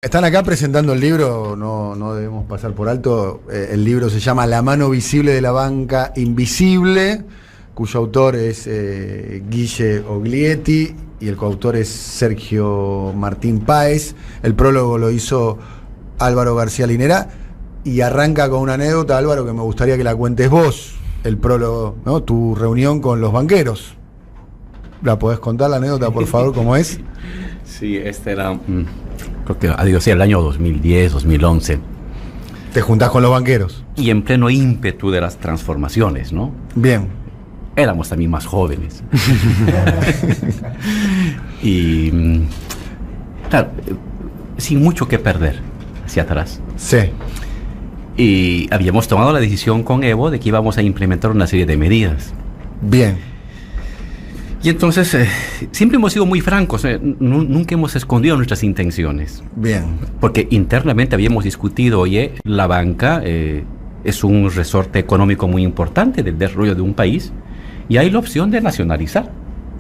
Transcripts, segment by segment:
Están acá presentando el libro, no debemos pasar por alto. El libro se llama La mano visible de la banca invisible, cuyo autor es Guille Oglietti y el coautor es Sergio Martín Páez. El prólogo lo hizo Álvaro García Linera y arranca con una anécdota, Álvaro, que me gustaría que la cuentes vos. El prólogo, ¿no? Tu reunión con los banqueros. ¿La podés contar la anécdota, por favor, cómo es? Sí, este era... creo que digo, sí, el año 2010, 2011. Te juntás con los banqueros. Y en pleno ímpetu de las transformaciones, ¿no? Bien. Éramos también más jóvenes. Y, claro, sin mucho que perder hacia atrás. Sí. Y habíamos tomado la decisión con Evo de que íbamos a implementar una serie de medidas. Bien. Y entonces, siempre hemos sido muy francos, nunca hemos escondido nuestras intenciones. Bien. Porque internamente habíamos discutido, oye, la banca es un resorte económico muy importante del desarrollo de un país y hay la opción de nacionalizar.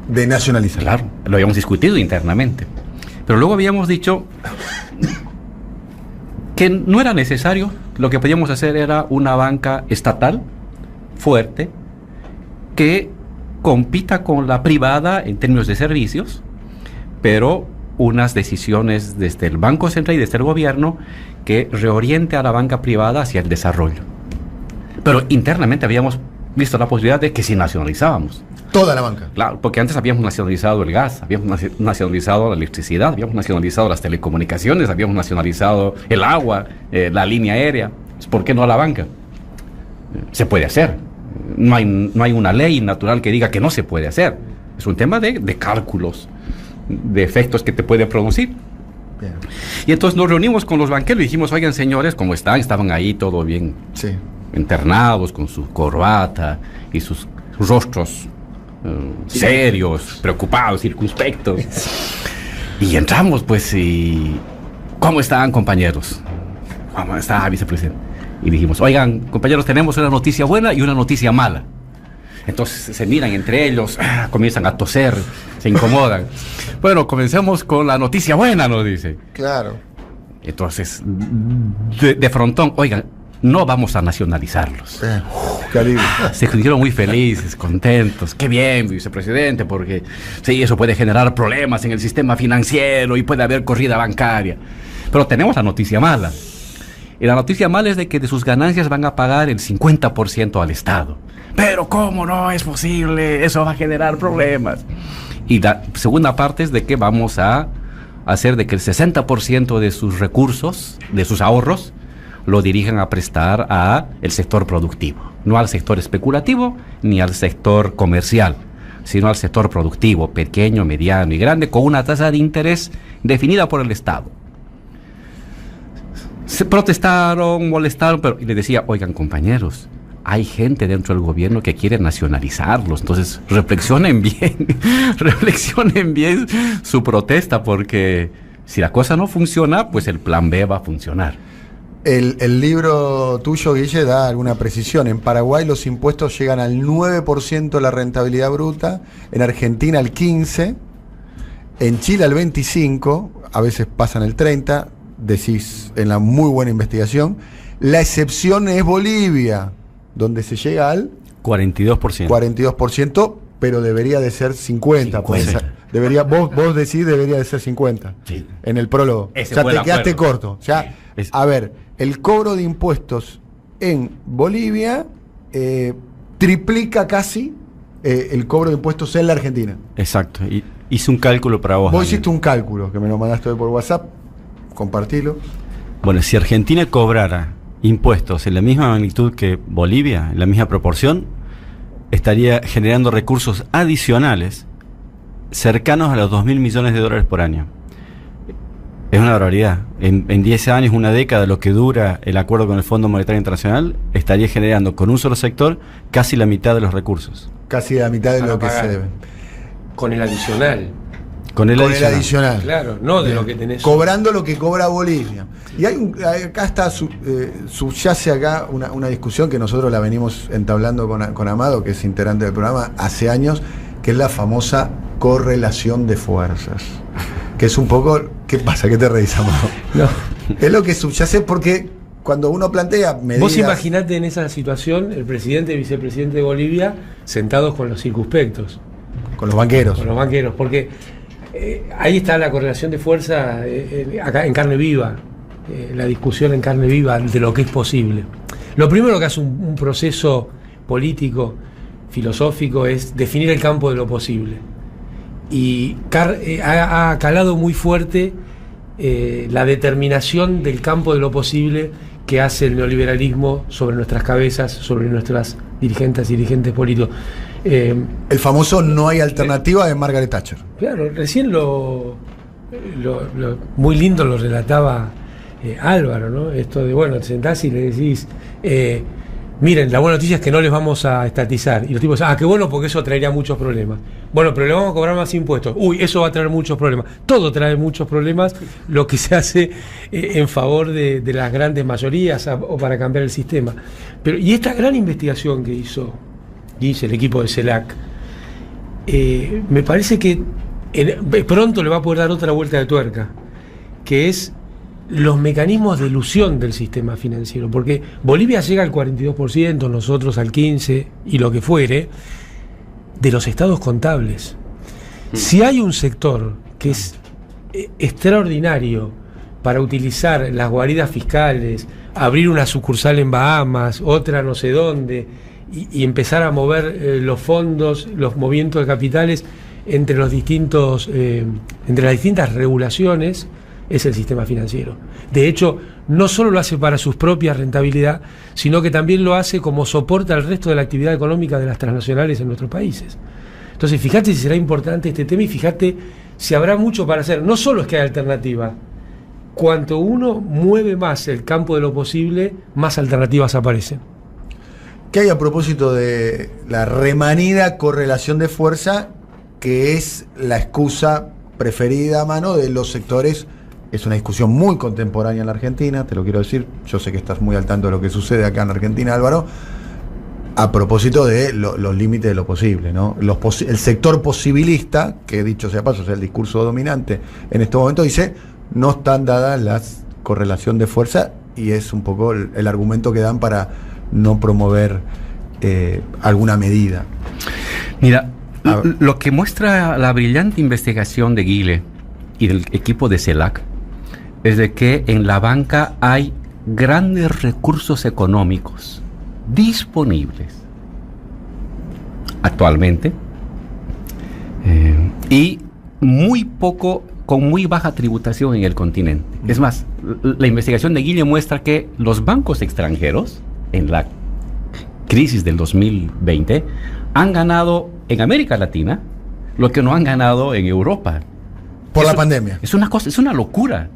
De nacionalizar. Claro, lo habíamos discutido internamente. Pero luego habíamos dicho que no era necesario, lo que podíamos hacer era una banca estatal, fuerte, que compita con la privada en términos de servicios, pero unas decisiones desde el Banco Central y desde el gobierno que reoriente a la banca privada hacia el desarrollo. Pero internamente habíamos visto la posibilidad de que si nacionalizábamos. Toda la banca. Claro, porque antes habíamos nacionalizado el gas, habíamos nacionalizado la electricidad, habíamos nacionalizado las telecomunicaciones, habíamos nacionalizado el agua, la línea aérea. ¿Por qué no a la banca? Se puede hacer. No hay una ley natural que diga que no se puede hacer. Es un tema de cálculos, de efectos que te puede producir. Bien. Y entonces nos reunimos con los banqueros y dijimos, oigan señores, ¿cómo están? Estaban ahí todo bien, Sí. internados, con su corbata y sus rostros serios, preocupados, circunspectos. Y entramos pues y... ¿Cómo están, compañeros? ¿Cómo está, vicepresidente? Y dijimos, oigan, compañeros, tenemos una noticia buena y una noticia mala. Entonces se miran entre ellos, comienzan a toser, se incomodan. Bueno, comencemos con la noticia buena, nos dice. Claro. Entonces, de frontón, oigan, no vamos a nacionalizarlos. Qué alivio. Se sintieron muy felices, contentos. Qué bien, vicepresidente, porque sí, eso puede generar problemas en el sistema financiero y puede haber corrida bancaria. Pero tenemos la noticia mala. Y la noticia mala es de que de sus ganancias van a pagar el 50% al Estado. Pero ¿cómo no es posible? Eso va a generar problemas. Y la segunda parte es de que vamos a hacer de que el 60% de sus recursos, de sus ahorros, lo dirijan a prestar al sector productivo. No al sector especulativo ni al sector comercial, sino al sector productivo, pequeño, mediano y grande, con una tasa de interés definida por el Estado. Se protestaron, molestaron, pero y les decía, oigan compañeros, hay gente dentro del gobierno que quiere nacionalizarlos, entonces reflexionen bien su protesta, porque si la cosa no funciona, pues el plan B va a funcionar. El libro tuyo, Guille, da alguna precisión. En Paraguay los impuestos llegan al 9% de la rentabilidad bruta, en Argentina al 15%, en Chile al 25%, a veces pasan el 30%, decís en la muy buena investigación. La excepción es Bolivia, donde se llega al 42%, pero debería de ser 50%. Pues, vos decís debería de ser 50%. Sí. En el prólogo. Ese o sea, fue te el quedaste acuerdo. corto. O sea, Sí. a ver, el cobro de impuestos en Bolivia triplica casi el cobro de impuestos en la Argentina. Exacto. Y hice un cálculo para vos. Vos Daniel. hiciste un cálculo que me lo mandaste hoy por WhatsApp. Compartilo. Bueno, si Argentina cobrara impuestos en la misma magnitud que Bolivia, en la misma proporción, estaría generando recursos adicionales cercanos a los 2.000 millones de dólares por año. Es una barbaridad. En 10 años, una década, lo que dura el acuerdo con el Fondo Monetario Internacional, estaría generando con un solo sector casi la mitad de los recursos. Casi la mitad de Para lo que pagar. se debe. Con el adicional. Con el Adicional. Claro, no de Bien. lo que tenés. Cobrando lo que cobra Bolivia. Y acá está, subyace acá una discusión que nosotros la venimos entablando con Amado, que es integrante del programa, hace años, que es la famosa correlación de fuerzas. Que es un poco ¿Qué pasa? ¿Qué te reís, Amado? No. Es lo que subyace porque cuando uno plantea medidas... Vos imaginate en esa situación el presidente y vicepresidente de Bolivia sentados con los circunspectos, con los banqueros. con los banqueros, porque ahí está la correlación de fuerza acá en carne viva, la discusión en carne viva de lo que es posible. Lo primero que hace un proceso político, filosófico, es definir el campo de lo posible. Y ha calado muy fuerte la determinación del campo de lo posible que hace el neoliberalismo sobre nuestras cabezas, sobre nuestras dirigentes y dirigentes políticos. El famoso no hay alternativa de Margaret Thatcher. Claro, recién muy lindo lo relataba Álvaro, ¿no? Esto de, bueno, te sentás y le decís, miren, la buena noticia es que no les vamos a estatizar. Y los tipos dicen, qué bueno, porque eso traería muchos problemas. Bueno, pero le vamos a cobrar más impuestos. Uy, eso va a traer muchos problemas. Todo trae muchos problemas, lo que se hace en favor de las grandes mayorías o para cambiar el sistema. Y esta gran investigación que hizo el equipo de CELAC, me parece que pronto le va a poder dar otra vuelta de tuerca, que es los mecanismos de ilusión del sistema financiero, porque Bolivia llega al 42%, nosotros al 15% y lo que fuere, de los estados contables. Si hay un sector que es extraordinario para utilizar las guaridas fiscales, abrir una sucursal en Bahamas, otra no sé dónde, y empezar a mover los fondos, los movimientos de capitales entre las distintas regulaciones, es el sistema financiero. De hecho, no solo lo hace para su propia rentabilidad, sino que también lo hace como soporte al resto de la actividad económica de las transnacionales en nuestros países. Entonces, fíjate si será importante este tema y fíjate si habrá mucho para hacer. No solo es que hay alternativa, cuanto uno mueve más el campo de lo posible, más alternativas aparecen. ¿Qué hay a propósito de la remanida correlación de fuerza, que es la excusa preferida a mano de los sectores? Es una discusión muy contemporánea en la Argentina, te lo quiero decir. Yo sé que estás muy al tanto de lo que sucede acá en la Argentina, Álvaro. A propósito de los límites de lo posible, ¿no? El sector posibilista, que dicho sea paso, es el discurso dominante en este momento, dice, no están dadas las correlación de fuerza, y es un poco el argumento que dan para no promover alguna medida. Mira, lo que muestra la brillante investigación de Guille y del equipo de CELAC es de que en la banca hay grandes recursos económicos disponibles actualmente y muy poco, con muy baja tributación en el continente. Es más, la investigación de Guille muestra que los bancos extranjeros en la crisis del 2020 han ganado en América Latina lo que no han ganado en Europa. Por la pandemia. Es una cosa, es una locura.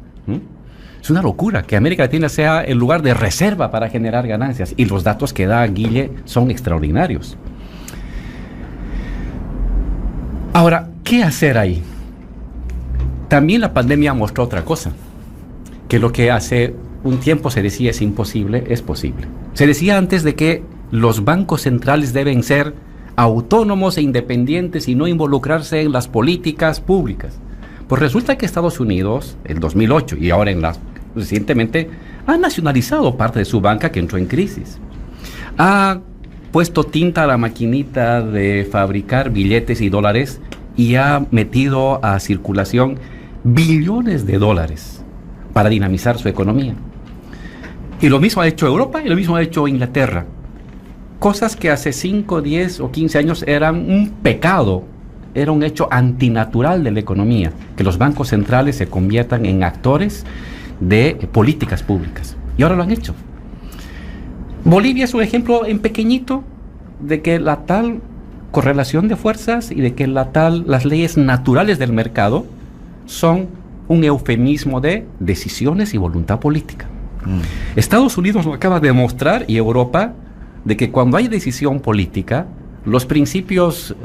Es una locura que América Latina sea el lugar de reserva para generar ganancias. Y los datos que da Guille son extraordinarios. Ahora, ¿qué hacer ahí? También la pandemia mostró otra cosa. Que lo que hace un tiempo se decía es imposible, es posible. Se decía antes de que los bancos centrales deben ser autónomos e independientes y no involucrarse en las políticas públicas. Pues resulta que Estados Unidos, en 2008 y ahora recientemente, ha nacionalizado parte de su banca que entró en crisis. Ha puesto tinta a la maquinita de fabricar billetes y dólares y ha metido a circulación billones de dólares para dinamizar su economía. Y lo mismo ha hecho Europa y lo mismo ha hecho Inglaterra. Cosas que hace 5, 10 o 15 años eran un pecado. Era un hecho antinatural de la economía, que los bancos centrales se conviertan en actores de políticas públicas. Y ahora lo han hecho. Bolivia es un ejemplo en pequeñito de que la tal correlación de fuerzas y de que las leyes naturales del mercado son un eufemismo de decisiones y voluntad política. Estados Unidos lo acaba de demostrar, y Europa, de que cuando hay decisión política, los principios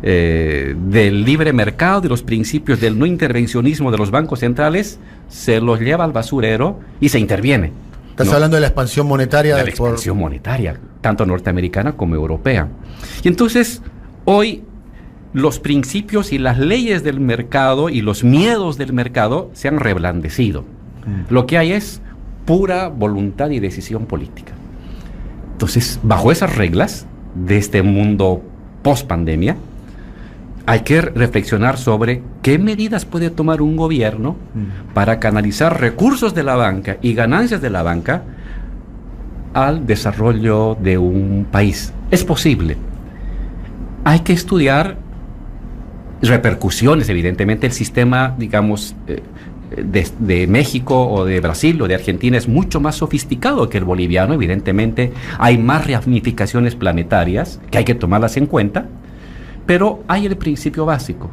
del libre mercado y los principios del no intervencionismo de los bancos centrales se los lleva al basurero y se interviene. Estás hablando de la expansión monetaria. De la expansión monetaria, tanto norteamericana como europea. Y entonces, hoy, los principios y las leyes del mercado y los miedos del mercado se han reblandecido. Lo que hay es pura voluntad y decisión política. Entonces, bajo esas reglas de este mundo post-pandemia, hay que reflexionar sobre qué medidas puede tomar un gobierno para canalizar recursos de la banca y ganancias de la banca al desarrollo de un país. Es posible. Hay que estudiar repercusiones, evidentemente. El sistema, digamos, de México o de Brasil o de Argentina es mucho más sofisticado que el boliviano. Evidentemente hay más ramificaciones planetarias que hay que tomarlas en cuenta, pero hay el principio básico.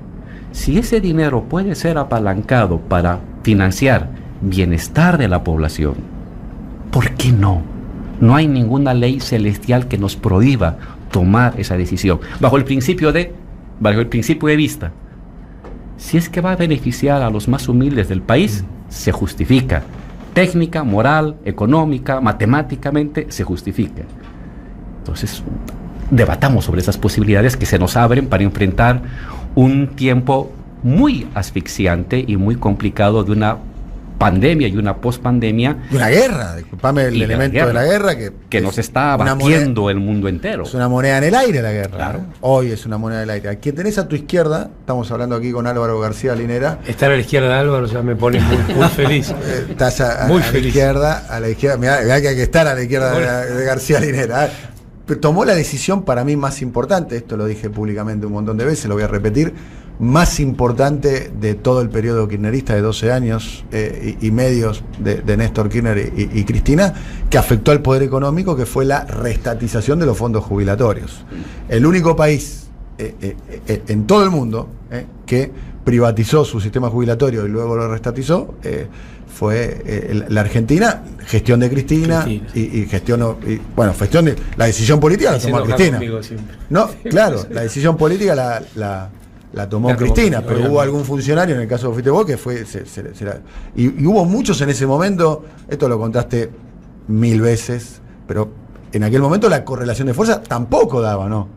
Si ese dinero puede ser apalancado para financiar bienestar de la población, ¿por qué no? No hay ninguna ley celestial que nos prohíba tomar esa decisión bajo el principio de vista. Si es que va a beneficiar a los más humildes del país, se justifica. Técnica, moral, económica, matemáticamente, se justifica. Entonces, debatamos sobre esas posibilidades que se nos abren para enfrentar un tiempo muy asfixiante y muy complicado de una pandemia y una pospandemia. Y una guerra, disculpame el elemento de la guerra que nos está abatiendo el mundo entero. Es una moneda en el aire la guerra. Claro. Hoy es una moneda en el aire. A quien tenés a tu izquierda, estamos hablando aquí con Álvaro García Linera. Estar a la izquierda de Álvaro ya me pone muy feliz. Estás muy a la izquierda, mirá que hay que estar a la izquierda de García Linera. Tomó la decisión para mí más importante, esto lo dije públicamente un montón de veces, lo voy a repetir, más importante de todo el periodo kirchnerista de 12 años y medios de Néstor Kirchner y Cristina, que afectó al poder económico, que fue la reestatización de los fondos jubilatorios. El único país en todo el mundo que privatizó su sistema jubilatorio y luego lo reestatizó fue la Argentina, gestión de Cristina. Y gestión de la decisión política la tomó Cristina. No, claro, la decisión política la tomó Cristina, pero obviamente hubo algún funcionario, en el caso de fuiste vos, que fue y hubo muchos en ese momento. Esto lo contaste 1000 veces, pero en aquel momento la correlación de fuerza tampoco daba, ¿no?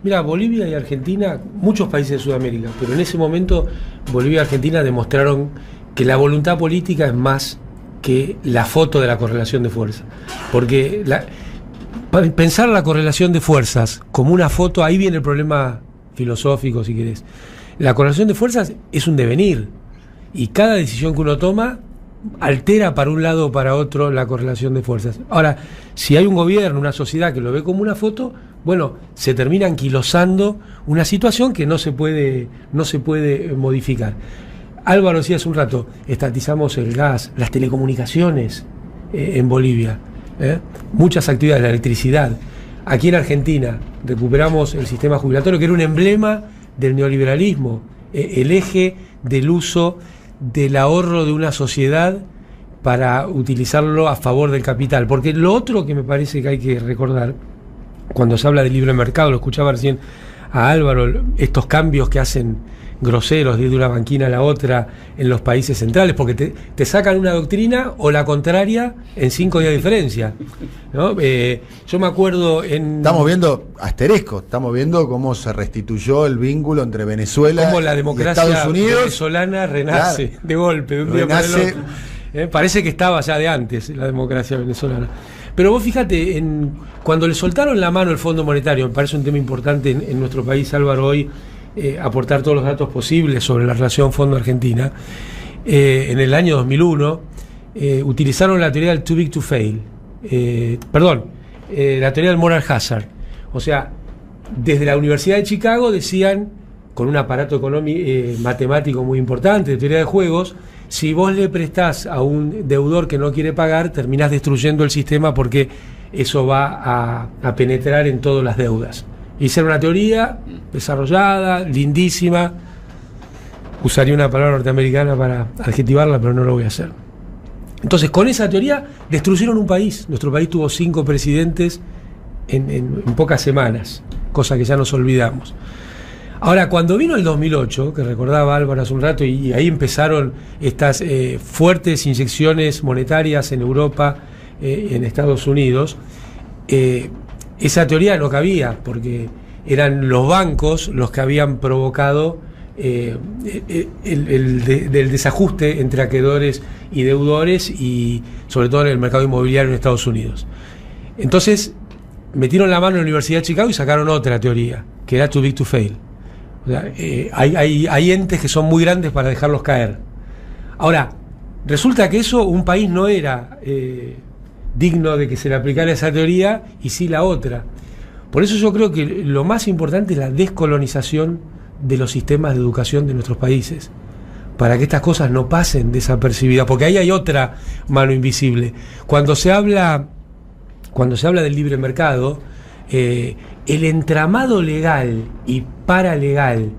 Mira, Bolivia y Argentina, muchos países de Sudamérica, pero en ese momento Bolivia y Argentina demostraron que la voluntad política es más que la foto de la correlación de fuerza. Porque pensar la correlación de fuerzas como una foto, ahí viene el problema filosófico, si querés. La correlación de fuerzas es un devenir, y cada decisión que uno toma altera para un lado o para otro la correlación de fuerzas. Ahora, si hay un gobierno, una sociedad que lo ve como una foto, bueno, se termina anquilosando una situación que no se puede modificar. Álvaro decía hace un rato, estatizamos el gas, las telecomunicaciones en Bolivia, muchas actividades, la electricidad. Aquí en Argentina recuperamos el sistema jubilatorio, que era un emblema del neoliberalismo, el eje del uso del ahorro de una sociedad para utilizarlo a favor del capital. Porque lo otro que me parece que hay que recordar, cuando se habla de libre mercado, lo escuchaba recién a Álvaro, estos cambios que hacen groseros de ir de una banquina a la otra en los países centrales, porque te sacan una doctrina o la contraria en 5 días de diferencia, ¿no? Yo me acuerdo Estamos viendo asterisco, estamos viendo cómo se restituyó el vínculo entre Venezuela cómo la democracia y Estados Unidos. Venezolana renace, claro, de golpe, de un día para el otro. Parece que estaba ya de antes la democracia venezolana. Pero vos fíjate, cuando le soltaron la mano el Fondo Monetario, me parece un tema importante en nuestro país, Álvaro, hoy, aportar todos los datos posibles sobre la relación Fondo-Argentina. En el año 2001 utilizaron la teoría del too big to fail, la teoría del moral hazard. O sea, desde la Universidad de Chicago decían, con un aparato matemático muy importante, de teoría de juegos, si vos le prestás a un deudor que no quiere pagar, terminás destruyendo el sistema, porque eso va a penetrar en todas las deudas. Hice una teoría desarrollada, lindísima. Usaría una palabra norteamericana para adjetivarla, pero no lo voy a hacer. Entonces, con esa teoría destruyeron un país. Nuestro país tuvo 5 presidentes en pocas semanas, cosa que ya nos olvidamos. Ahora, cuando vino el 2008, que recordaba Álvaro hace un rato, y ahí empezaron estas fuertes inyecciones monetarias en Europa, en Estados Unidos, esa teoría no cabía, porque eran los bancos los que habían provocado del desajuste entre acreedores y deudores, y sobre todo en el mercado inmobiliario en Estados Unidos. Entonces metieron la mano en la Universidad de Chicago y sacaron otra teoría, que era too big to fail. O sea, hay entes que son muy grandes para dejarlos caer. Ahora, resulta que un país no era digno de que se le aplicara esa teoría, y sí la otra. Por eso yo creo que lo más importante es la descolonización de los sistemas de educación de nuestros países, para que estas cosas no pasen desapercibidas, porque ahí hay otra mano invisible. Cuando se habla del libre mercado, el entramado legal y paralegal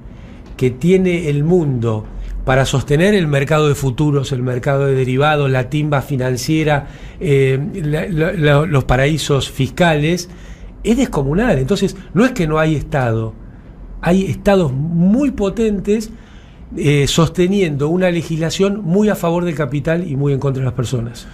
que tiene el mundo para sostener el mercado de futuros, el mercado de derivados, la timba financiera, los paraísos fiscales, es descomunal. Entonces, no es que no hay Estado, hay estados muy potentes sosteniendo una legislación muy a favor del capital y muy en contra de las personas.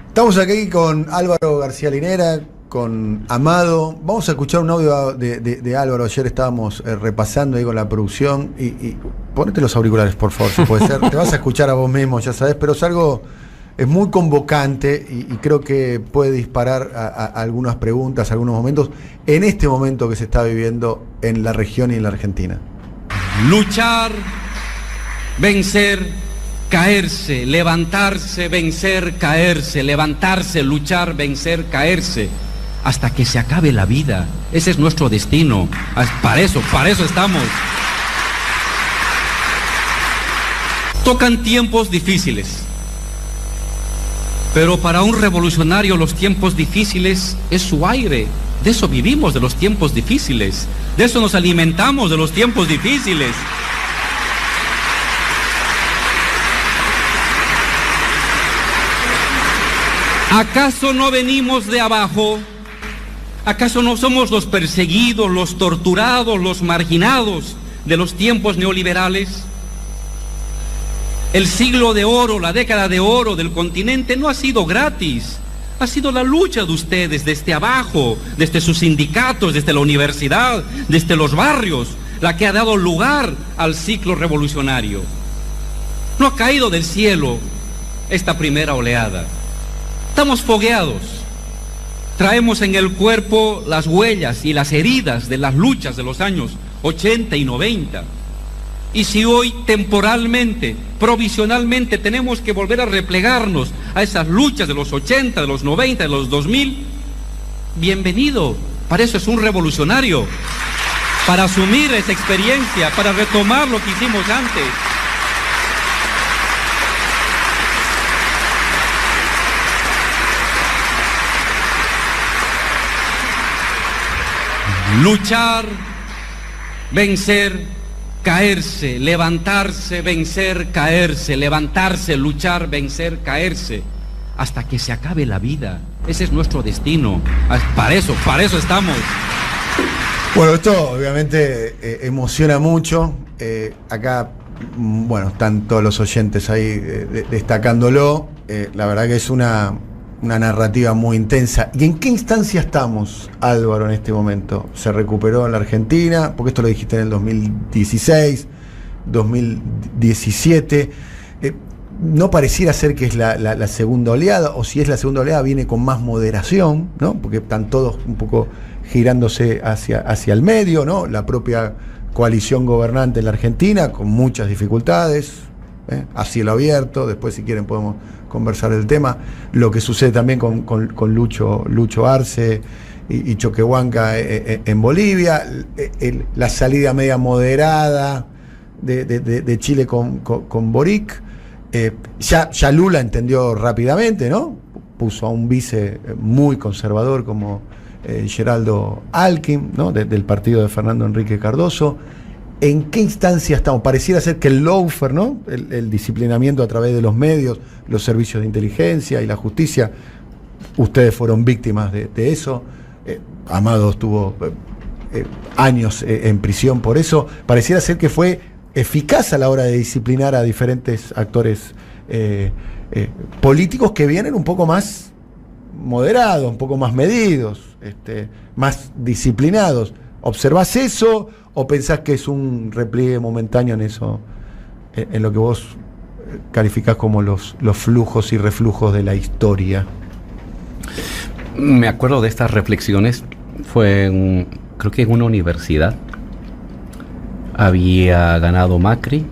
Estamos aquí con Álvaro García Linera, con Amado. Vamos a escuchar un audio de Álvaro. Ayer estábamos repasando ahí con la producción. Y ponete los auriculares, por favor, si puede ser. Te vas a escuchar a vos mismo, ya sabes, pero es muy convocante y creo que puede disparar a algunas preguntas, algunos momentos, en este momento que se está viviendo en la región y en la Argentina. Luchar, vencer, caerse, levantarse, vencer, caerse, levantarse, luchar, vencer, caerse, hasta que se acabe la vida. Ese es nuestro destino. Para eso estamos. Tocan tiempos difíciles. Pero para un revolucionario los tiempos difíciles es su aire. De eso vivimos, de los tiempos difíciles. De eso nos alimentamos, de los tiempos difíciles. ¿Acaso no venimos de abajo? ¿Acaso no somos los perseguidos, los torturados, los marginados de los tiempos neoliberales? El siglo de oro, la década de oro del continente no ha sido gratis. Ha sido la lucha de ustedes desde abajo, desde sus sindicatos, desde la universidad, desde los barrios, la que ha dado lugar al ciclo revolucionario. No ha caído del cielo esta primera oleada. Estamos fogueados. Traemos en el cuerpo las huellas y las heridas de las luchas de los años 80 y 90. Y si hoy temporalmente, provisionalmente tenemos que volver a replegarnos a esas luchas de los 80, de los 90, de los 2000, bienvenido. Para eso es un revolucionario, para asumir esa experiencia, para retomar lo que hicimos antes. Luchar, vencer, caerse, levantarse, vencer, caerse, levantarse, luchar, vencer, caerse, hasta que se acabe la vida. Ese es nuestro destino. Para eso estamos. Bueno, esto obviamente emociona mucho. Acá, bueno, están todos los oyentes ahí destacándolo. La verdad que es una narrativa muy intensa. ¿Y en qué instancia estamos, Álvaro, en este momento? ¿Se recuperó en la Argentina? Porque esto lo dijiste en el 2016, 2017. No pareciera ser que es la segunda oleada, o si es la segunda oleada viene con más moderación, ¿no? Porque están todos un poco girándose hacia el medio, ¿no? La propia coalición gobernante en la Argentina, con muchas dificultades, a cielo abierto. Después, si quieren, podemos conversar del tema. Lo que sucede también con Lucho Arce y Choquehuanca en Bolivia, la salida media moderada de Chile con Boric. Ya Lula entendió rápidamente, ¿no? Puso a un vice muy conservador como Geraldo Alckmin, ¿no? Del partido de Fernando Enrique Cardoso. ¿En qué instancia estamos? Pareciera ser que el lawfare, ¿no? El disciplinamiento a través de los medios, los servicios de inteligencia y la justicia, ustedes fueron víctimas de eso. Amado estuvo años en prisión por eso. Pareciera ser que fue eficaz a la hora de disciplinar a diferentes actores políticos que vienen un poco más moderados, un poco más medidos, más disciplinados. ¿Observás eso o pensás que es un repliegue momentáneo en eso, en lo que vos calificás como los flujos y reflujos de la historia? Me acuerdo de estas reflexiones, creo que en una universidad. Había ganado Macri,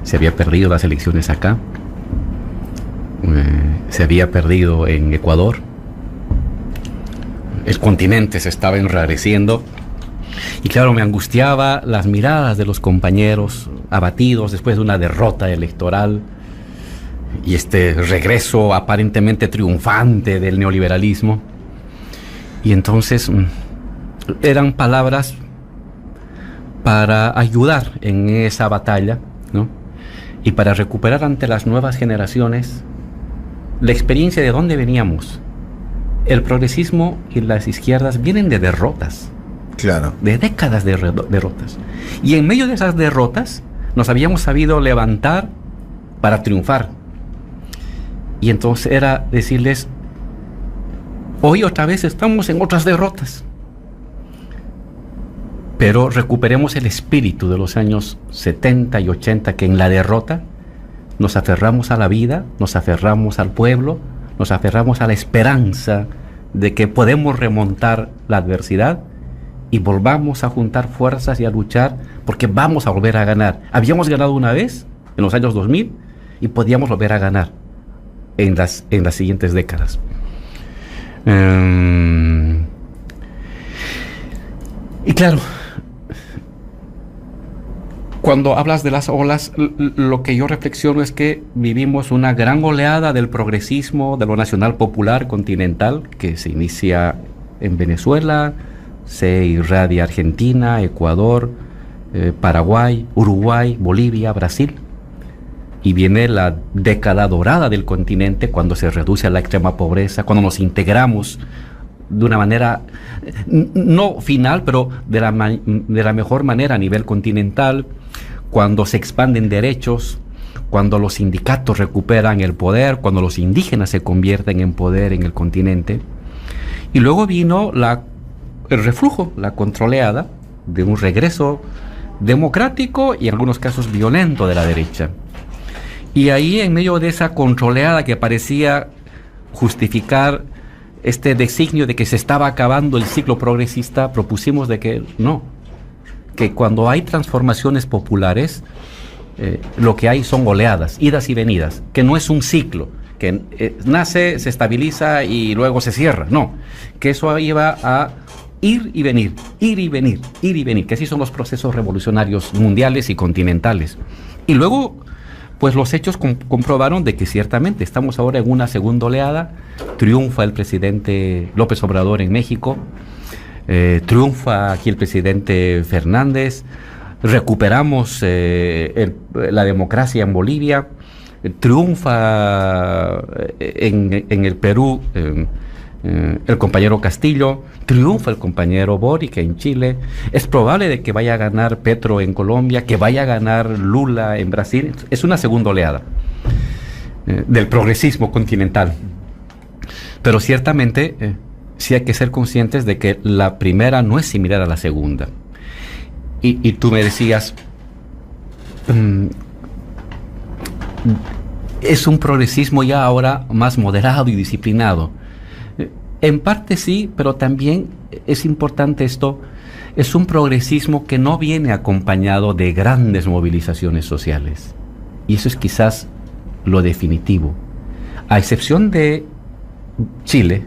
se había perdido las elecciones acá, se había perdido en Ecuador, el continente se estaba enrareciendo, y claro, me angustiaba las miradas de los compañeros abatidos después de una derrota electoral y este regreso aparentemente triunfante del neoliberalismo. Y entonces eran palabras para ayudar en esa batalla, ¿no? Y para recuperar ante las nuevas generaciones la experiencia de dónde veníamos. El progresismo y las izquierdas vienen de derrotas. Claro. De décadas de derrotas. Y en medio de esas derrotas nos habíamos sabido levantar para triunfar. Y entonces era decirles, hoy otra vez estamos en otras derrotas. Pero recuperemos el espíritu de los años 70 y 80, que en la derrota nos aferramos a la vida, nos aferramos al pueblo, nos aferramos a la esperanza de que podemos remontar la adversidad y volvamos a juntar fuerzas y a luchar, porque vamos a volver a ganar. Habíamos ganado una vez en los años 2000 y podíamos volver a ganar en las siguientes décadas. Y claro, cuando hablas de las olas, lo que yo reflexiono es que vivimos una gran oleada del progresismo, de lo nacional popular continental, que se inicia en Venezuela, se irradia Argentina, Ecuador, Paraguay, Uruguay, Bolivia, Brasil. Y viene la década dorada del continente, cuando se reduce a la extrema pobreza, cuando nos integramos de una manera, no final, pero de la mejor manera a nivel continental, cuando se expanden derechos, cuando los sindicatos recuperan el poder, cuando los indígenas se convierten en poder en el continente. Y luego vino el reflujo, la controleada de un regreso democrático y en algunos casos violento de la derecha. Y ahí, en medio de esa controleada que parecía justificar este designio de que se estaba acabando el ciclo progresista, propusimos de que no, que cuando hay transformaciones populares, lo que hay son oleadas, idas y venidas, que no es un ciclo, que nace, se estabiliza y luego se cierra, no, que eso iba a ir y venir, ir y venir, ir y venir, que así son los procesos revolucionarios mundiales y continentales. Y luego, pues los hechos comprobaron de que ciertamente estamos ahora en una segunda oleada. Triunfa el presidente López Obrador en México, triunfa aquí el presidente Fernández, recuperamos la democracia en Bolivia, triunfa en el Perú el compañero Castillo, triunfa el compañero Boric en Chile, es probable de que vaya a ganar Petro en Colombia, que vaya a ganar Lula en Brasil. Es una segunda oleada del progresismo continental. Pero ciertamente sí hay que ser conscientes de que la primera no es similar a la segunda. Y tú me decías, es un progresismo ya ahora más moderado y disciplinado. En parte sí, pero también es importante esto, es un progresismo que no viene acompañado de grandes movilizaciones sociales. Y eso es quizás lo definitivo. A excepción de Chile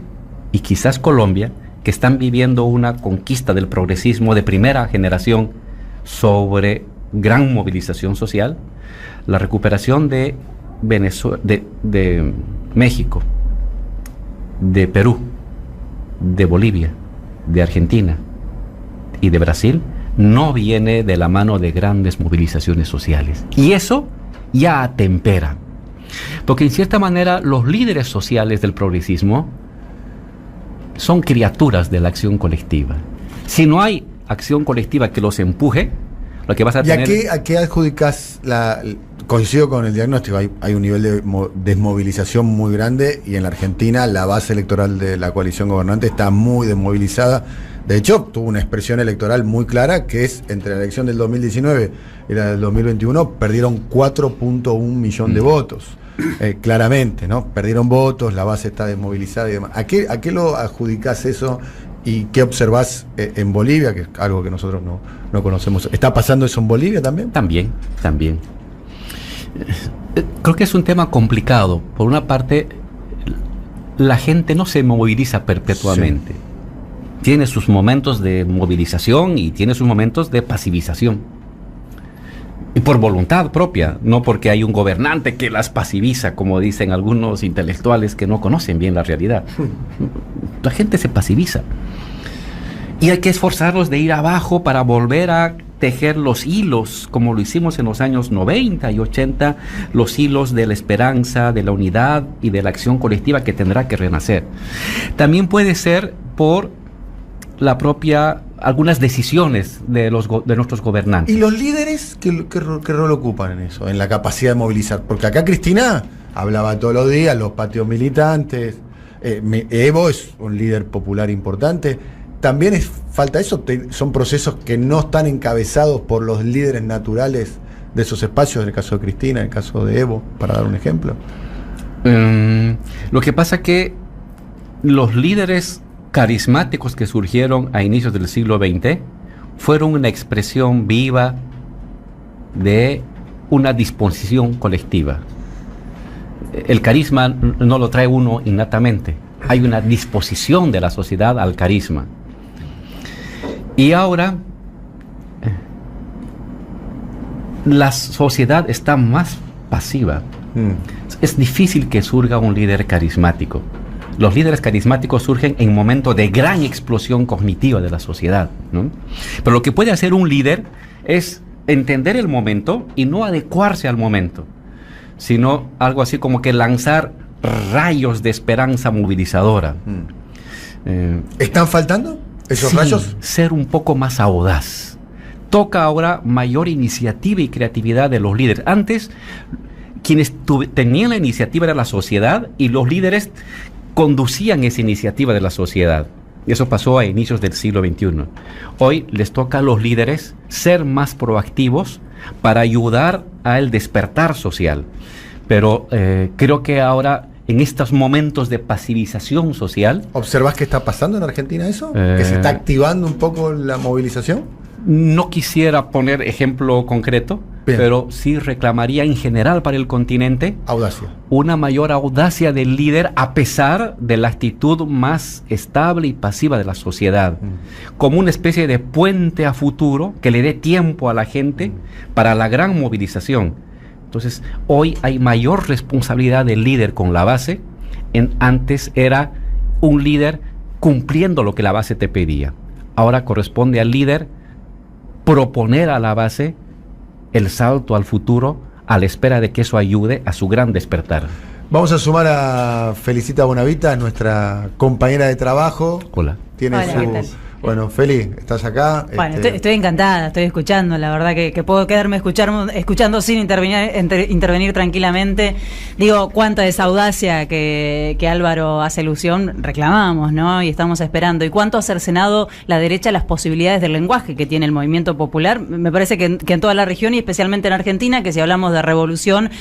y quizás Colombia, que están viviendo una conquista del progresismo de primera generación sobre gran movilización social, la recuperación de Venezuela, de México, de Perú, de Bolivia, de Argentina y de Brasil no viene de la mano de grandes movilizaciones sociales. Y eso ya atempera. Porque en cierta manera los líderes sociales del progresismo son criaturas de la acción colectiva. Si no hay acción colectiva que los empuje, lo que vas a tener... ¿Y a qué adjudicas coincido con el diagnóstico, hay un nivel de desmovilización muy grande y en la Argentina la base electoral de la coalición gobernante está muy desmovilizada. De hecho, tuvo una expresión electoral muy clara que es entre la elección del 2019 y la del 2021 perdieron 4.1 millón de votos. Claramente, ¿no? Perdieron votos, la base está desmovilizada y demás. ¿A qué lo adjudicás eso y qué observás en Bolivia, que es algo que nosotros no conocemos? ¿Está pasando eso en Bolivia también? También. Creo que es un tema complicado. Por una parte, la gente no se moviliza perpetuamente. Sí. Tiene sus momentos de movilización y tiene sus momentos de pasivización. Y por voluntad propia, no porque hay un gobernante que las pasiviza, como dicen algunos intelectuales que no conocen bien la realidad. La gente se pasiviza. Y hay que esforzarlos de ir abajo para volver a tejer los hilos, como lo hicimos en los años 90 y 80, los hilos de la esperanza, de la unidad y de la acción colectiva que tendrá que renacer. También puede ser por algunas decisiones de nuestros gobernantes. ¿Y los líderes qué rol ocupan en eso, en la capacidad de movilizar? Porque acá Cristina hablaba todos los días, los patios militantes, Evo es un líder popular importante. También falta eso, son procesos que no están encabezados por los líderes naturales de esos espacios, en el caso de Cristina, en el caso de Evo, para dar un ejemplo. Lo que pasa es que los líderes carismáticos que surgieron a inicios del siglo XX fueron una expresión viva de una disposición colectiva. El carisma no lo trae uno innatamente, hay una disposición de la sociedad al carisma. Y ahora la sociedad está más pasiva. Es difícil que surja un líder carismático. Los líderes carismáticos surgen en momentos de gran explosión cognitiva de la sociedad, ¿no? Pero lo que puede hacer un líder es entender el momento y no adecuarse al momento, sino algo así como que lanzar rayos de esperanza movilizadora. ¿Están faltando esos rayos? Ser un poco más audaz. Toca ahora mayor iniciativa y creatividad de los líderes. Antes, quienes tenían la iniciativa era la sociedad y los líderes conducían esa iniciativa de la sociedad. Eso pasó a inicios del siglo XXI. Hoy les toca a los líderes ser más proactivos para ayudar al despertar social. Pero creo que ahora, en estos momentos de pasivización social... ¿Observás qué está pasando en Argentina eso? ¿Que se está activando un poco la movilización? No quisiera poner ejemplo concreto, pero sí reclamaría en general para el continente audacia, una mayor audacia del líder a pesar de la actitud más estable y pasiva de la sociedad, como una especie de puente a futuro que le dé tiempo a la gente para la gran movilización. Entonces, hoy hay mayor responsabilidad del líder con la base. Antes era un líder cumpliendo lo que la base te pedía. Ahora corresponde al líder proponer a la base el salto al futuro a la espera de que eso ayude a su gran despertar. Vamos a sumar a Felicita Bonavita, nuestra compañera de trabajo. Hola. Tiene Bueno, Feli, ¿estás acá? Bueno, estoy encantada, estoy escuchando, la verdad que puedo quedarme escuchando sin intervenir tranquilamente. Digo, cuánta desaudacia que Álvaro hace alusión, reclamamos, ¿no? Y estamos esperando. Y cuánto ha cercenado la derecha las posibilidades del lenguaje que tiene el movimiento popular. Me parece que en toda la región y especialmente en Argentina, que si hablamos de revolución,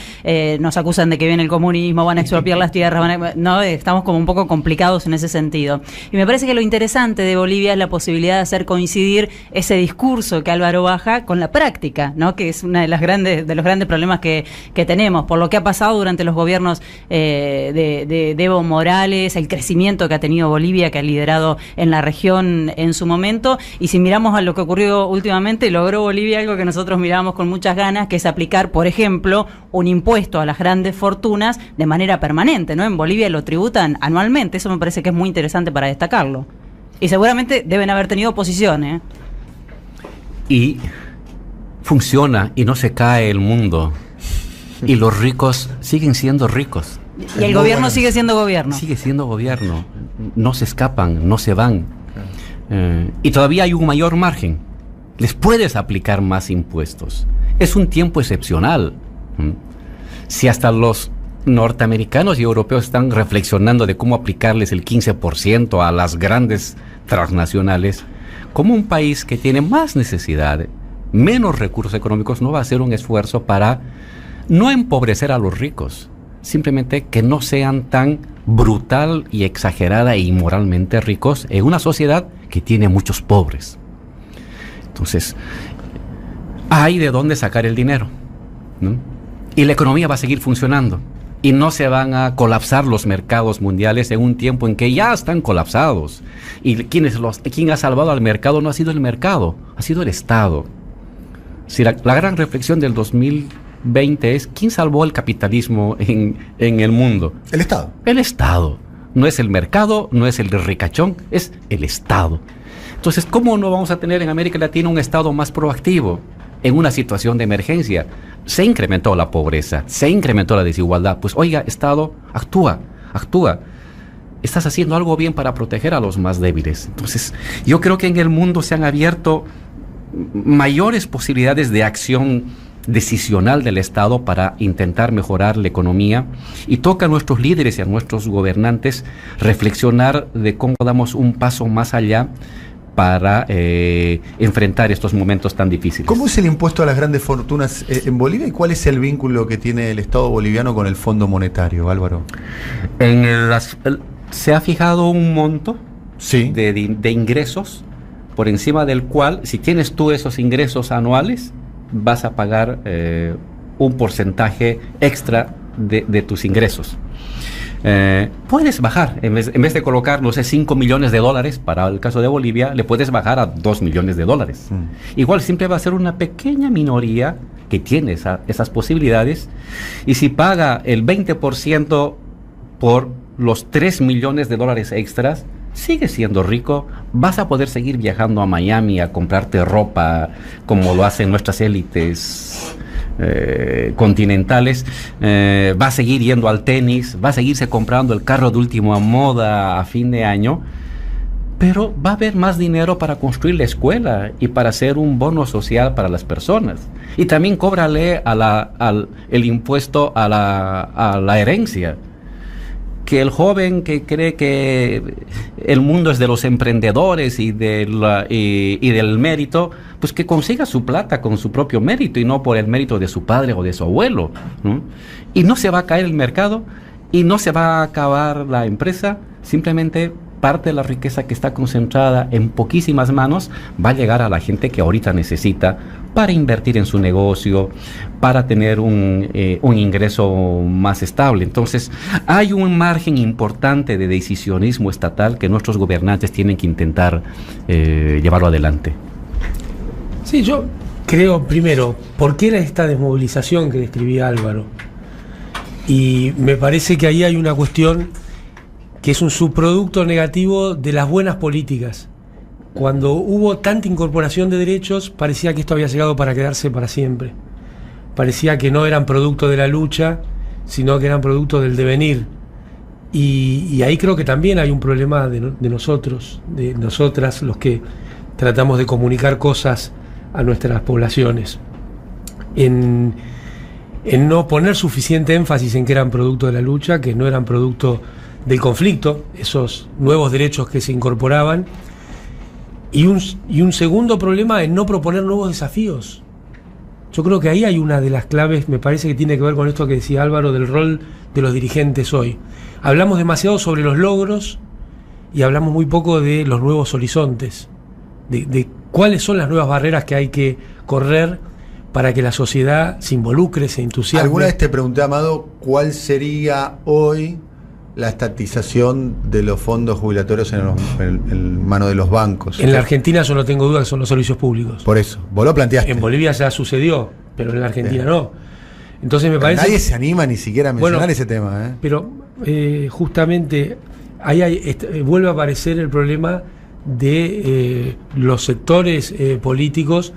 nos acusan de que viene el comunismo, van a expropiar las tierras, no, estamos como un poco complicados en ese sentido. Y me parece que lo interesante de Bolivia es la posibilidad de hacer coincidir ese discurso que Álvaro baja con la práctica, ¿no? Que es una de los grandes problemas que tenemos, por lo que ha pasado durante los gobiernos de Evo Morales, el crecimiento que ha tenido Bolivia, que ha liderado en la región en su momento, y si miramos a lo que ocurrió últimamente, logró Bolivia algo que nosotros miramos con muchas ganas, que es aplicar, por ejemplo, un impuesto a las grandes fortunas de manera permanente, ¿no? En Bolivia lo tributan anualmente, eso me parece que es muy interesante para destacarlo. Y seguramente deben haber tenido oposición, ¿eh? Y funciona y no se cae el mundo. Y los ricos siguen siendo ricos. Y el gobierno sigue siendo gobierno. Sigue siendo gobierno. No se escapan, no se van. Y todavía hay un mayor margen. Les puedes aplicar más impuestos. Es un tiempo excepcional. Si hasta los norteamericanos y europeos están reflexionando de cómo aplicarles el 15% a las grandes transnacionales, ¿cómo un país que tiene más necesidad, menos recursos económicos, no va a hacer un esfuerzo para no empobrecer a los ricos? Simplemente que no sean tan brutal y exagerada e inmoralmente ricos en una sociedad que tiene muchos pobres. Entonces, hay de dónde sacar el dinero, ¿no? Y la economía va a seguir funcionando. Y no se van a colapsar los mercados mundiales en un tiempo en que ya están colapsados. Y quien ha salvado al mercado no ha sido el mercado, ha sido el Estado. Si la gran reflexión del 2020 es, ¿quién salvó el capitalismo en el mundo? El Estado. El Estado. No es el mercado, no es el ricachón, es el Estado. Entonces, ¿cómo no vamos a tener en América Latina un Estado más proactivo en una situación de emergencia? Se incrementó la pobreza, se incrementó la desigualdad. Pues oiga, Estado, actúa. Estás haciendo algo bien para proteger a los más débiles. Entonces, yo creo que en el mundo se han abierto mayores posibilidades de acción decisional del Estado para intentar mejorar la economía, y toca a nuestros líderes y a nuestros gobernantes reflexionar de cómo damos un paso más allá para enfrentar estos momentos tan difíciles. ¿Cómo es el impuesto a las grandes fortunas en Bolivia y cuál es el vínculo que tiene el Estado boliviano con el Fondo Monetario, Álvaro? Se ha fijado un monto, sí, de ingresos por encima del cual, si tienes tú esos ingresos anuales, vas a pagar un porcentaje extra de tus ingresos. Puedes bajar, en vez de colocar, no sé, 5 millones de dólares para el caso de Bolivia, le puedes bajar a 2 millones de dólares. Igual siempre va a ser una pequeña minoría que tiene esas posibilidades, y si paga el 20% por los 3 millones de dólares extras, sigue siendo rico. Vas a poder seguir viajando a Miami a comprarte ropa como lo hacen nuestras élites continentales, va a seguir yendo al tenis, va a seguirse comprando el carro de última moda a fin de año, pero va a haber más dinero para construir la escuela y para hacer un bono social para las personas. Y también cóbrale el impuesto a la herencia. Que el joven que cree que el mundo es de los emprendedores y del mérito, pues que consiga su plata con su propio mérito y no por el mérito de su padre o de su abuelo, ¿no? Y no se va a caer el mercado y no se va a acabar la empresa. Simplemente parte de la riqueza que está concentrada en poquísimas manos va a llegar a la gente que ahorita necesita para invertir en su negocio, para tener un ingreso más estable. Entonces, hay un margen importante de decisionismo estatal que nuestros gobernantes tienen que intentar llevarlo adelante. Sí, yo creo, primero, ¿por qué era esta desmovilización que describía Álvaro? Y me parece que ahí hay una cuestión que es un subproducto negativo de las buenas políticas. Cuando hubo tanta incorporación de derechos, parecía que esto había llegado para quedarse para siempre. Parecía que no eran producto de la lucha, sino que eran producto del devenir. Y ahí creo que también hay un problema de nosotros, de nosotras, los que tratamos de comunicar cosas a nuestras poblaciones. En no poner suficiente énfasis en que eran producto de la lucha, que no eran producto del conflicto, esos nuevos derechos que se incorporaban. Y un segundo problema en no proponer nuevos desafíos. Yo creo que ahí hay una de las claves, me parece que tiene que ver con esto que decía Álvaro del rol de los dirigentes hoy. Hablamos demasiado sobre los logros y hablamos muy poco de los nuevos horizontes, de cuáles son las nuevas barreras que hay que correr para que la sociedad se involucre, se entusiasme. ¿Alguna vez te pregunté, Amado, cuál sería hoy la estatización de los fondos jubilatorios en mano de los bancos? En la Argentina yo no tengo duda que son los servicios públicos. Por eso, vos lo planteaste. En Bolivia ya sucedió, pero en la Argentina no. Entonces me pero parece... nadie se anima ni siquiera a mencionar ese tema. Pero justamente ahí vuelve a aparecer el problema de los sectores políticos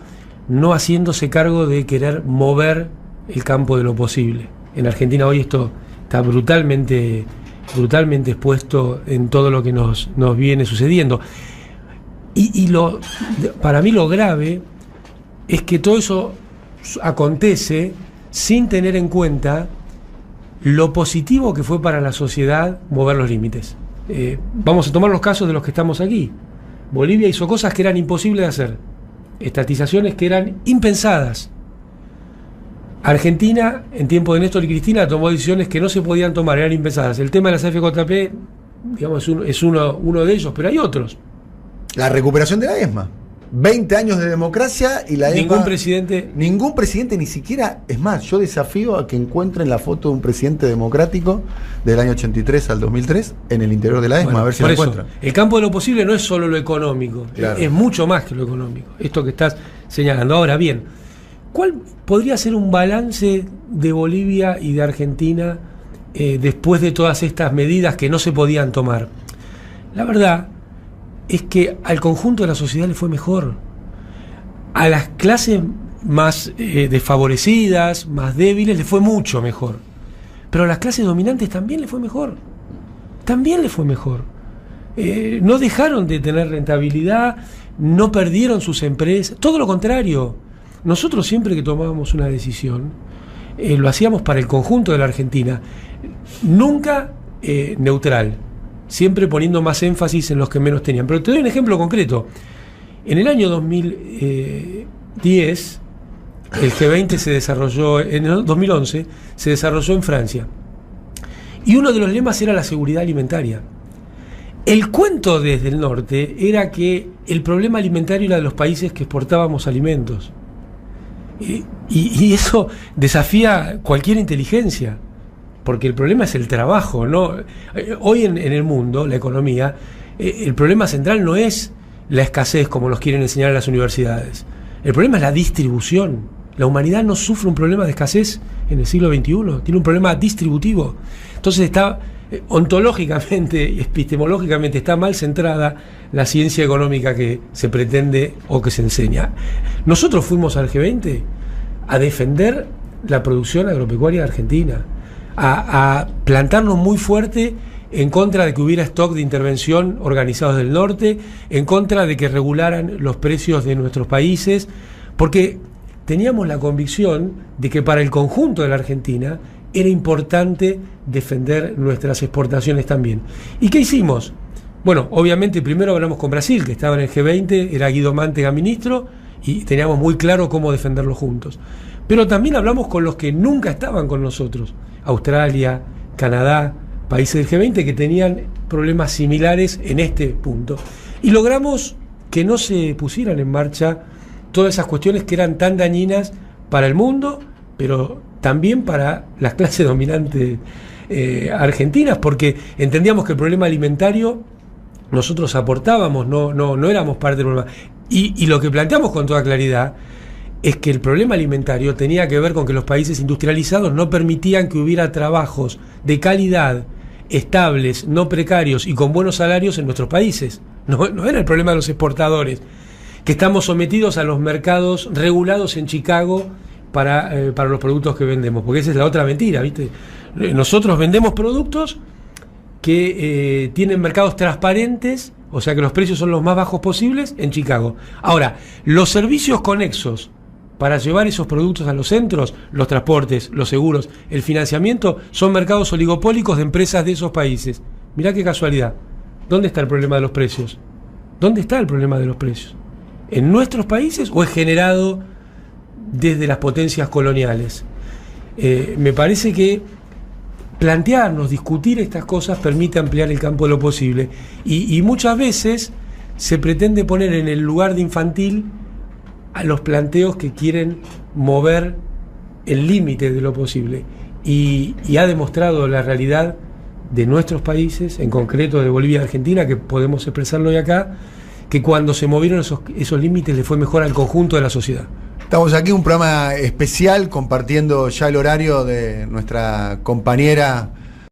no haciéndose cargo de querer mover el campo de lo posible. En Argentina hoy esto está brutalmente expuesto en todo lo que nos viene sucediendo. Y para mí lo grave es que todo eso acontece sin tener en cuenta lo positivo que fue para la sociedad mover los límites. Vamos a tomar los casos de los que estamos aquí. Bolivia hizo cosas que eran imposibles de hacer, estatizaciones que eran impensadas. Argentina, en tiempo de Néstor y Cristina, tomó decisiones que no se podían tomar, eran impensadas. El tema de las AFJP, digamos, es uno de ellos, pero hay otros. La recuperación de la ESMA. 20 años de democracia y la ESMA... Ningún presidente ni siquiera... Es más, yo desafío a que encuentren la foto de un presidente democrático del año 83 al 2003 en el interior de la ESMA, a ver si lo encuentran. El campo de lo posible no es solo lo económico, claro. Es mucho más que lo económico, esto que estás señalando. Ahora bien, ¿cuál podría ser un balance de Bolivia y de Argentina después de todas estas medidas que no se podían tomar? La verdad es que al conjunto de la sociedad le fue mejor. A las clases más desfavorecidas, más débiles, le fue mucho mejor. Pero a las clases dominantes también le fue mejor. También le fue mejor. No dejaron de tener rentabilidad, no perdieron sus empresas, todo lo contrario. Nosotros siempre que tomábamos una decisión, lo hacíamos para el conjunto de la Argentina, nunca neutral, siempre poniendo más énfasis en los que menos tenían. Pero te doy un ejemplo concreto. En el año 2010, el G20 se desarrolló, en el 2011, se desarrolló en Francia. Y uno de los lemas era la seguridad alimentaria. El cuento desde el norte era que el problema alimentario era de los países que exportábamos alimentos. Y eso desafía cualquier inteligencia, porque el problema es el trabajo, ¿no? Hoy en el mundo, la economía, el problema central no es la escasez como nos quieren enseñar en las universidades. El problema es la distribución. La humanidad no sufre un problema de escasez en el siglo XXI, tiene un problema distributivo. Entonces está ontológicamente y epistemológicamente está mal centrada la ciencia económica que se pretende o que se enseña. Nosotros fuimos al G20 a defender la producción agropecuaria de Argentina, a plantarnos muy fuerte en contra de que hubiera stock de intervención organizados del norte, en contra de que regularan los precios de nuestros países, porque teníamos la convicción de que para el conjunto de la Argentina era importante defender nuestras exportaciones también. ¿Y qué hicimos? Bueno, obviamente primero hablamos con Brasil, que estaba en el G20, era Guido Mantega ministro, y teníamos muy claro cómo defenderlo juntos. Pero también hablamos con los que nunca estaban con nosotros, Australia, Canadá, países del G20 que tenían problemas similares en este punto. Y logramos que no se pusieran en marcha todas esas cuestiones que eran tan dañinas para el mundo, pero también para las clases dominantes argentinas, porque entendíamos que el problema alimentario nosotros aportábamos, no éramos parte del problema. Y lo que planteamos con toda claridad es que el problema alimentario tenía que ver con que los países industrializados no permitían que hubiera trabajos de calidad, estables, no precarios y con buenos salarios en nuestros países. No era el problema de los exportadores, que estamos sometidos a los mercados regulados en Chicago para los productos que vendemos, porque esa es la otra mentira, ¿viste? Nosotros vendemos productos que tienen mercados transparentes, o sea que los precios son los más bajos posibles en Chicago. Ahora, los servicios conexos para llevar esos productos a los centros, los transportes, los seguros, el financiamiento, son mercados oligopólicos de empresas de esos países. Mirá qué casualidad. ¿Dónde está el problema de los precios? ¿Dónde está el problema de los precios? ¿En nuestros países o es generado desde las potencias coloniales? Me parece que plantearnos, discutir estas cosas permite ampliar el campo de lo posible. Y muchas veces se pretende poner en el lugar de infantil a los planteos que quieren mover el límite de lo posible. Y ha demostrado la realidad de nuestros países, en concreto de Bolivia y Argentina, que podemos expresarlo hoy acá, que cuando se movieron esos límites le fue mejor al conjunto de la sociedad. Estamos aquí en un programa especial compartiendo ya el horario de nuestra compañera